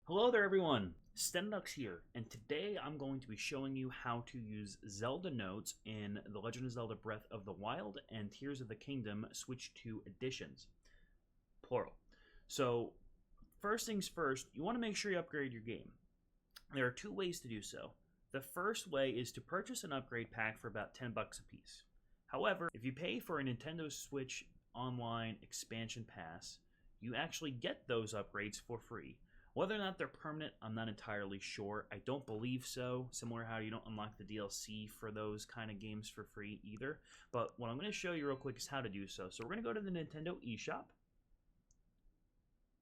Hello there everyone, Stendux here, and today I'm going to be showing you how to use Zelda notes in The Legend of Zelda Breath of the Wild and Tears of the Kingdom Switch 2 editions, plural. So, first things first, you want to make sure you upgrade your game. There are two ways to do so. The first way is to purchase an upgrade pack for about 10 bucks a piece. However, if you pay for a Nintendo Switch Online expansion pass, you actually get those upgrades for free. Whether or not they're permanent, I'm not entirely sure. I don't believe so. Similar how you don't unlock the DLC for those kind of games for free either. But what I'm going to show you real quick is how to do so. So we're going to go to the Nintendo eShop,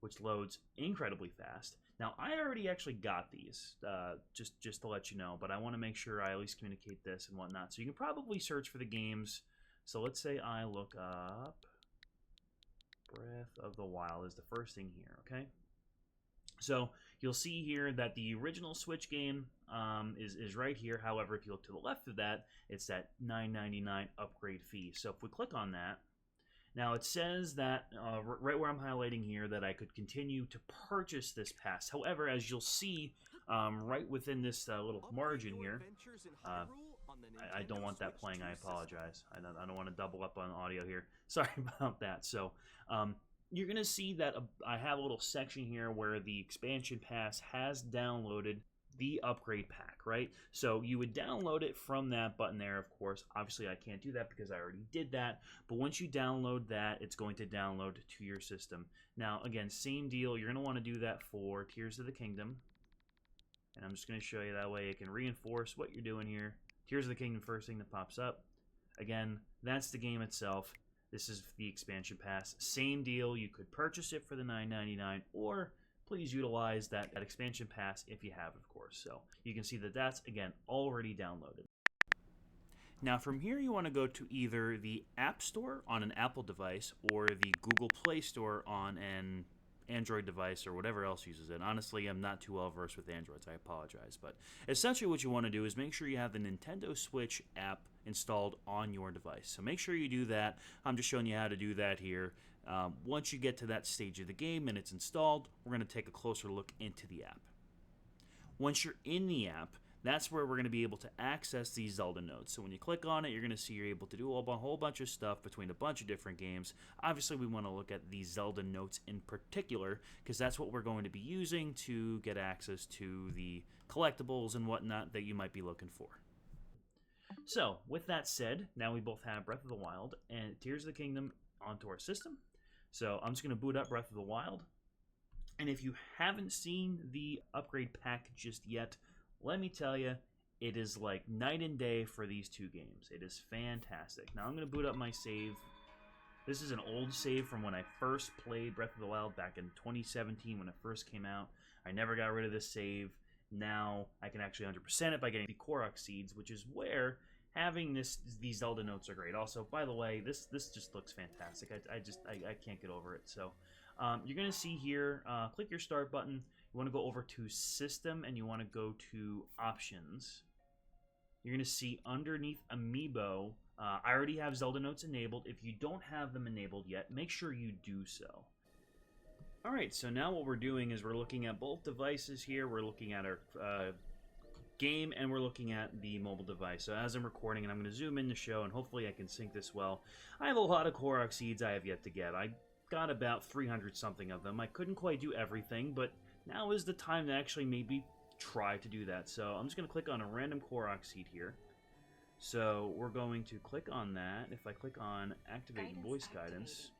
which loads incredibly fast. Now, I already actually got these, just to let you know, but I want to make sure I at least communicate this and whatnot. So you can probably search for the games. So let's say I look up Breath of the Wild is the first thing here, okay? So you'll see here that the original Switch game is right here. However, if you look to the left of that, it's that $9.99 upgrade fee. So if we click on that, now it says that right where I'm highlighting here that I could continue to purchase this pass. However, as you'll see right within this little margin here, I don't want that playing. I apologize. I don't want to double up on audio here. Sorry about that. So you're going to see that I have a little section here where the expansion pass has downloaded the upgrade pack, right? So you would download it from that button there, of course. Obviously, I can't do that because I already did that. But once you download that, it's going to download to your system. Now, again, same deal. You're going to want to do that for Tears of the Kingdom. And I'm just going to show you that way it can reinforce what you're doing here. Tears of the Kingdom, first thing that pops up. Again, that's the game itself. This is the expansion pass. Same deal. You could purchase it for the $9.99, or please utilize that expansion pass if you have, of course. So you can see that that's, again, already downloaded. Now from here you want to go to either the App Store on an Apple device or the Google Play Store on an Android device or whatever else uses it. Honestly, I'm not too well versed with Androids. I apologize. But essentially what you want to do is make sure you have the Nintendo Switch app installed on your device. So make sure you do that. I'm just showing you how to do that here. Once you get to that stage of the game and it's installed, we're going to take a closer look into the app. Once you're in the app, that's where we're going to be able to access these Zelda notes. So when you click on it, you're going to see you're able to do a whole bunch of stuff between a bunch of different games. Obviously, we want to look at these Zelda notes in particular because that's what we're going to be using to get access to the collectibles and whatnot that you might be looking for. So, with that said, now we both have Breath of the Wild and Tears of the Kingdom onto our system. So I'm just going to boot up Breath of the Wild. And if you haven't seen the upgrade pack just yet, let me tell you, it is like night and day for these two games. It is fantastic. Now I'm going to boot up my save. This is an old save from when I first played Breath of the Wild back in 2017 when it first came out. I never got rid of this save. Now I can actually 100% it by getting the Korok seeds, which is where having these Zelda notes are great. Also, by the way, this just looks fantastic. I can't get over it. So you're going to see here, click your start button. You want to go over to System, and you want to go to Options. You're going to see underneath Amiibo, I already have Zelda Notes enabled. If you don't have them enabled yet, make sure you do so. Alright, so now what we're doing is we're looking at both devices here. We're looking at our game, and we're looking at the mobile device. So as I'm recording, and I'm going to zoom in the show, and hopefully I can sync this well, I have a lot of Korok seeds I have yet to get. I got about 300 something of them. I couldn't quite do everything, but now is the time to actually maybe try to do that. So I'm just going to click on a random Korok seed here. So we're going to click on that. If I click on Activate Voice Guidance.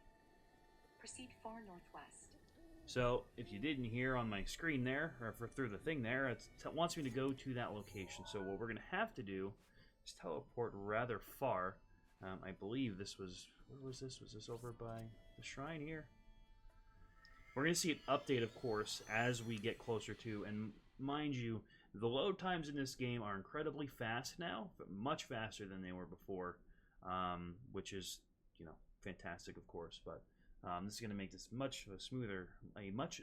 Proceed far northwest. So if you didn't hear on my screen there, or through the thing there, it wants me to go to that location. So what we're going to have to do is teleport rather far. I believe this was... Where was this? Was this over by the shrine here? We're going to see it update, of course, as we get closer to, and mind you, the load times in this game are incredibly fast now, but much faster than they were before, which is, you know, fantastic, of course, but this is going to make this a much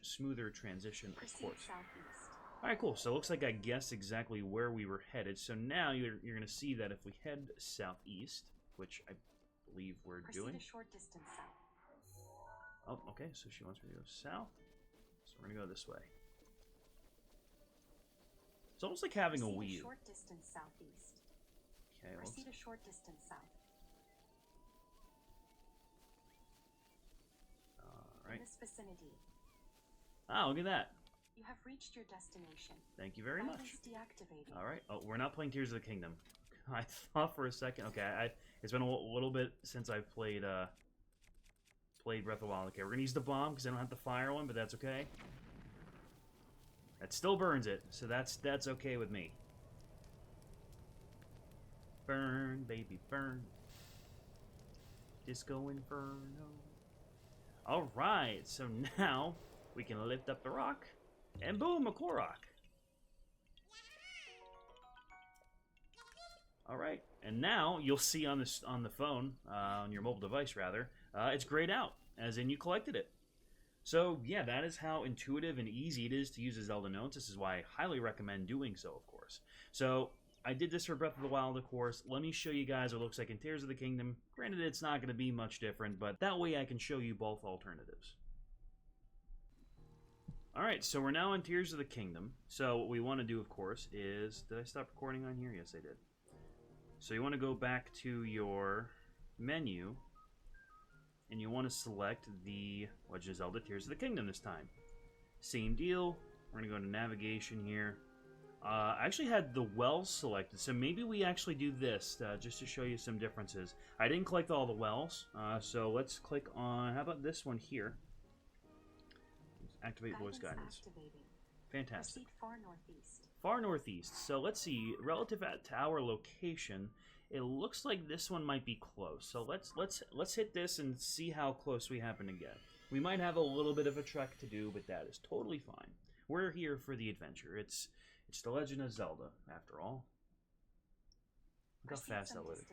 smoother transition, of course. Southeast. All right, cool. So it looks like I guessed exactly where we were headed. So now you're going to see that if we head southeast, which I believe we're doing. Proceed a short distance south. Oh, okay, so she wants me to go south. So we're going to go this way. It's almost like having a Proceed Wii a U. short distance southeast. Okay, well, Proceed a short distance south. In alright. this vicinity, Ah, look at that. you have reached your destination. Thank you very much. Guidance deactivated. Alright. Oh, we're not playing Tears of the Kingdom. I thought for a second... Okay, it's been a little bit since I've played Breath of the Wild. Okay, we're gonna use the bomb because I don't have to fire one, but that's okay. That still burns it, so that's okay with me. Burn, baby, burn. Disco Inferno. Alright, so now we can lift up the rock, and boom, a Korok. Alright, and now you'll see on the phone, on your mobile device rather, it's grayed out, as in you collected it. So yeah, that is how intuitive and easy it is to use the Zelda notes. This is why I highly recommend doing so, of course. So I did this for Breath of the Wild, of course. Let me show you guys what it looks like in Tears of the Kingdom. Granted, it's not going to be much different, but that way I can show you both alternatives. Alright, so we're now in Tears of the Kingdom. So what we want to do, of course, is... Did I stop recording on here? Yes, I did. So you want to go back to your menu, and you want to select the Legend of Zelda Tears of the Kingdom this time. Same deal. We're going to go to navigation here. I actually had the wells selected, so maybe we actually do this just to show you some differences. I didn't collect all the wells, so let's click on, how about this one here? Activate voice guidance. Activating. Fantastic. Proceed far northeast. Far northeast. So let's see, relative to our location, it looks like this one might be close. So let's hit this and see how close we happen to get. We might have a little bit of a trek to do, but that is totally fine. We're here for the adventure. It's the Legend of Zelda, after all. Look how fast that loaded.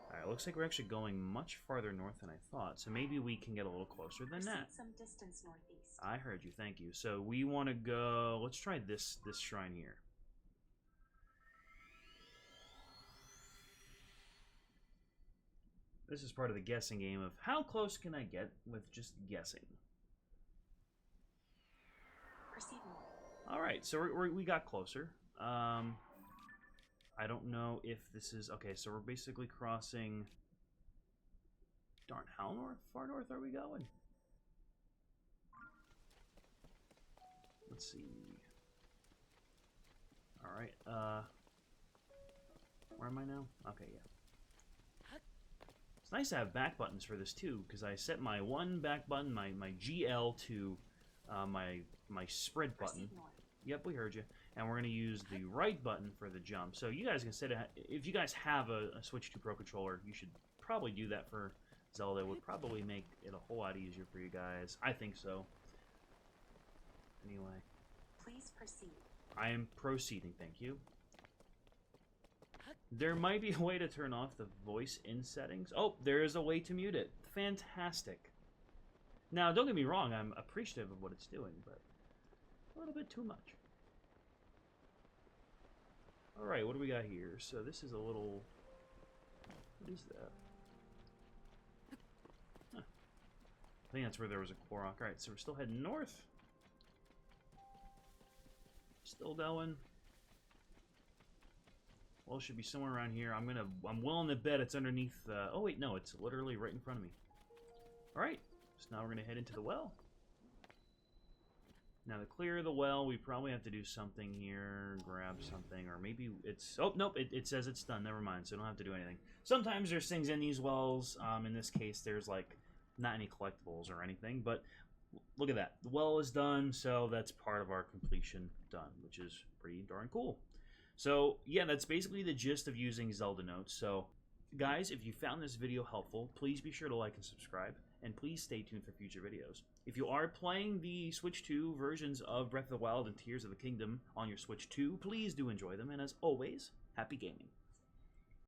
Alright, looks like we're actually going much farther north than I thought, so maybe we can get a little closer than that. Some distance northeast. I heard you, thank you. So we want to go... Let's try this shrine here. This is part of the guessing game of how close can I get with just guessing. Proceed north. Alright, so we got closer. I don't know if this is... Okay, so we're basically crossing... Darn, how far north are we going? Let's see. Alright, where am I now? Okay, yeah. It's nice to have back buttons for this too, because I set my one back button, my GL, to my sprint button. Yep, we heard you. And we're going to use the right button for the jump. So you guys can set it, if you guys have a Switch 2 Pro Controller, you should probably do that for Zelda. It would probably make it a whole lot easier for you guys. I think so. Anyway. Please proceed. I am proceeding, thank you. There might be a way to turn off the voice in settings. Oh, there is a way to mute it. Fantastic. Now, don't get me wrong, I'm appreciative of what it's doing, but a little bit too much. Alright, what do we got here? So this is a little... What is that? Huh. I think that's where there was a Korok. Alright, so we're still heading north. Still going. Well, it should be somewhere around here. I'm willing to bet it's underneath... oh, wait, no, it's literally right in front of me. Alright, so now we're going to head into the well. Now, to clear the well, we probably have to do something here, grab something, or maybe it's... Oh, nope, it says it's done. Never mind, so I don't have to do anything. Sometimes there's things in these wells. In this case, there's, like, not any collectibles or anything, but look at that. The well is done, so that's part of our completion done, which is pretty darn cool. So, yeah, that's basically the gist of using Zelda notes. So, guys, if you found this video helpful, please be sure to like and subscribe, and please stay tuned for future videos. If you are playing the Switch 2 versions of Breath of the Wild and Tears of the Kingdom on your Switch 2, please do enjoy them, and as always, happy gaming.